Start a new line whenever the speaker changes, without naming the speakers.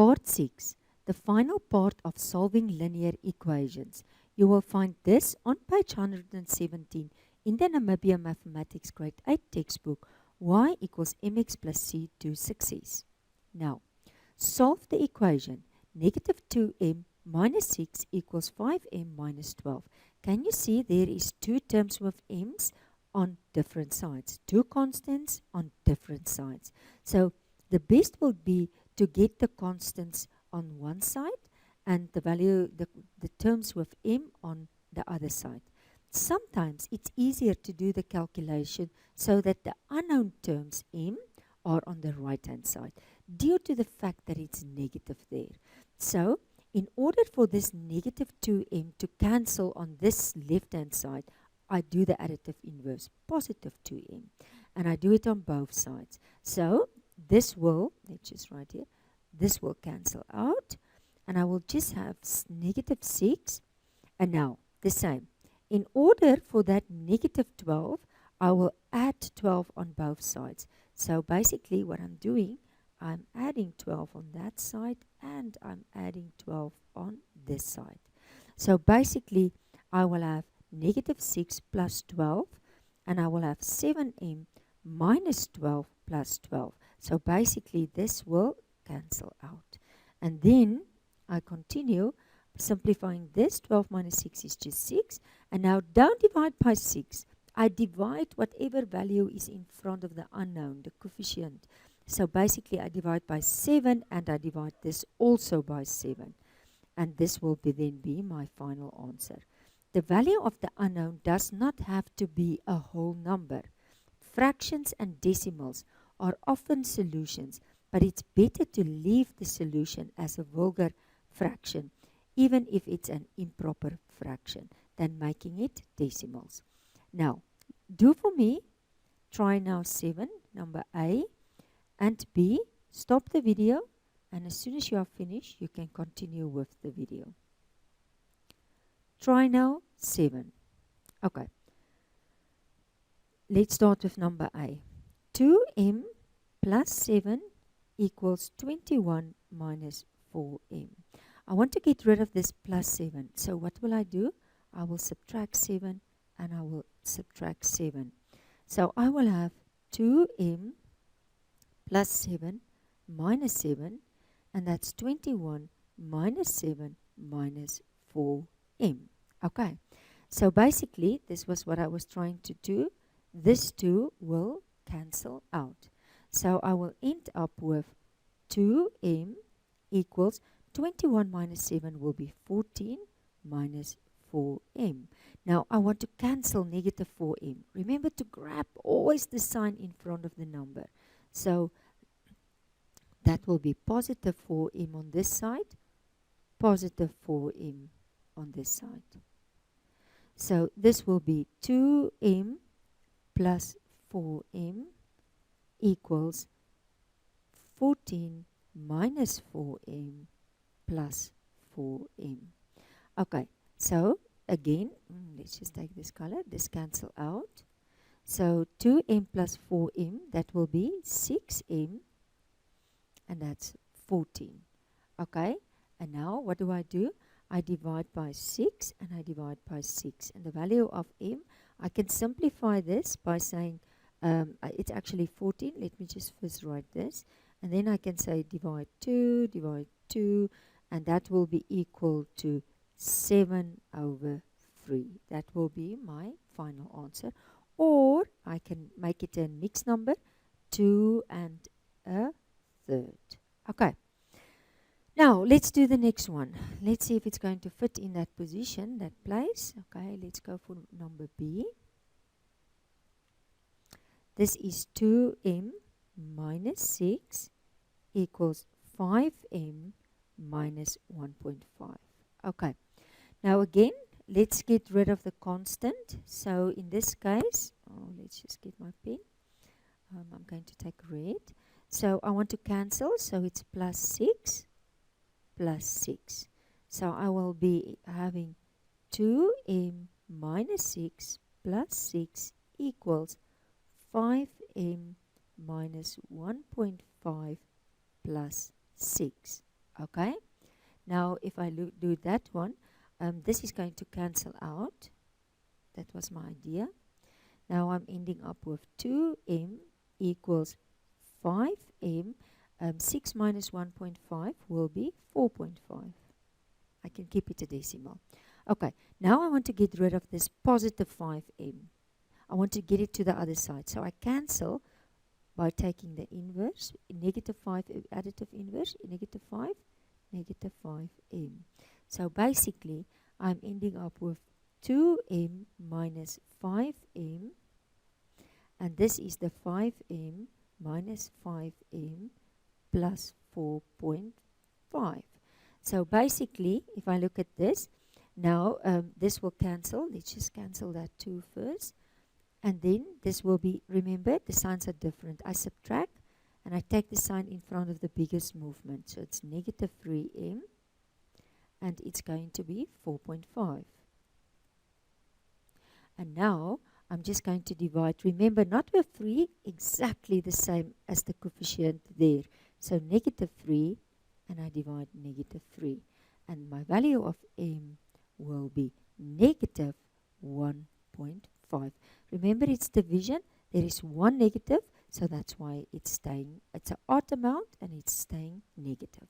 Part 6, the final part of solving linear equations. You will find this on page 117 in the Namibian Mathematics Grade 8 textbook, y equals mx plus c to success. Now, solve the equation negative 2m minus 6 equals 5m minus 12. Can you see there is two terms with m's on different sides, two constants on different sides. So the best would be to get the constants on one side and the value, the terms with m on the other side. Sometimes it's easier to do the calculation so that the unknown terms m are on the right hand side due to the fact that it's negative there. So in order for this negative 2m to cancel on this left hand side, I do the additive inverse, positive 2m, and I do it on both sides. So this will, let's just write here, this will cancel out, and I will just have negative 6, and now the same. In order for that negative 12, I will add 12 on both sides. So basically what I'm doing, I'm adding 12 on that side, and I'm adding 12 on this side. So basically I will have negative 6 plus 12, and I will have 7m minus 12 plus 12. So basically this will cancel out. And then I continue simplifying this. 12 minus 6 is just 6. And now don't divide by 6. I divide whatever value is in front of the unknown, the coefficient. So basically I divide by 7, and I divide this also by 7. And this will then be my final answer. The value of the unknown does not have to be a whole number. Fractions and decimals are often solutions, but it's better to leave the solution as a vulgar fraction, even if it's an improper fraction, than making it decimals. Now, do for me, try now 7, number A, and B, stop the video, and as soon as you are finished, you can continue with the video. Try now 7. Okay. Let's start with number A. 2m plus 7 equals 21 minus 4m. I want to get rid of this plus 7. So what will I do? I will subtract 7, and I will subtract 7. So I will have 2m plus 7 minus 7, and that's 21 minus 7 minus 4m. Okay, so basically this was what I was trying to do. This 2 will cancel out. So I will end up with 2m equals 21 minus 7 will be 14 minus 4m. Now I want to cancel negative 4m. Remember to grab always the sign in front of the number. So that will be positive 4m on this side, positive 4m on this side. So this will be 2m plus 4m equals 14 minus 4m plus 4m. Okay, so again, let's just take this color, this cancel out. So 2m plus 4m, that will be 6m, and that's 14. Okay, and now what do? I divide by 6, and I divide by 6. And the value of m, I can simplify this by saying it's actually 14. Let me just first write this. And then I can say divide 2, and that will be equal to 7 over 3. That will be my final answer. Or I can make it a mixed number, 2 and a third. Okay. Now, let's do the next one. Let's see if it's going to fit in that position, that place. Okay, let's go for number B. This is 2m minus 6 equals 5m minus 1.5. Okay. Now again, let's get rid of the constant. So in this case, let's just get my pen. I'm going to take red. So I want to cancel, so it's plus 6. Plus 6. So I will be having 2m minus 6 plus 6 equals 5m minus 1.5 plus 6. Okay, now if I do that one, this is going to cancel out. That was my idea. Now I'm ending up with 2m equals 5m. 6 minus 1.5 will be 4.5. I can keep it a decimal. Okay, now I want to get rid of this positive 5m. I want to get it to the other side. So I cancel by taking the inverse, negative 5, additive inverse, negative 5, negative 5m. So basically, I'm ending up with 2m minus 5m, and this is the 5m minus 5m plus 4.5. So basically, if I look at this, now this will cancel. Let's just cancel that 2 first. And then this will be, remember, the signs are different. I subtract, and I take the sign in front of the biggest movement. So it's negative 3m, and it's going to be 4.5. And now I'm just going to divide. Remember, not with 3, exactly the same as the coefficient there. So negative 3, and I divide negative 3. And my value of m will be negative 1.5. Remember, it's division. There is one negative, so that's why it's staying. It's an odd amount, and it's staying negative.